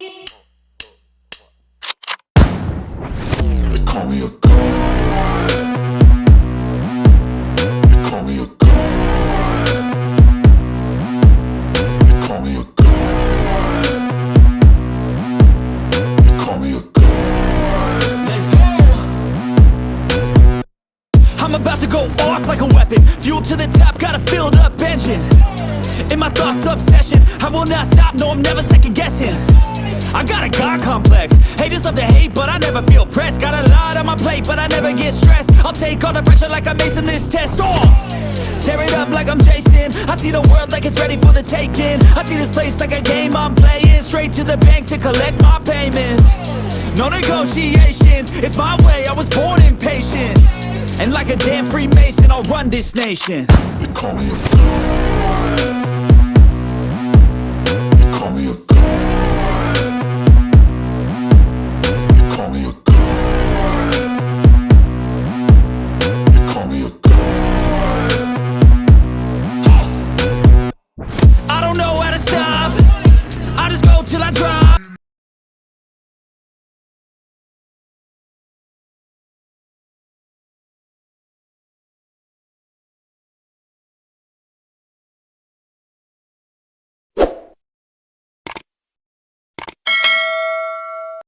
They call me a god. They call me a god. They call me a god. They call me a god. Let's go. I'm about to go off like a weapon. Fuel to the top, got a filled up engine. In my thoughts, obsession. I will not stop, no, I'm never second guessing. I got a God complex. Haters love to hate, but I never feel pressed. Got a lot on my plate, but I never get stressed. I'll take all the pressure like I'm acing this test. Tear it up like I'm Jason. I see the world like it's ready for the taking. I see this place like a game I'm playing. Straight to the bank to collect my payments. No negotiations, it's my way, I was born impatient. And like a damn Freemason, I'll run this nation. They call me a god.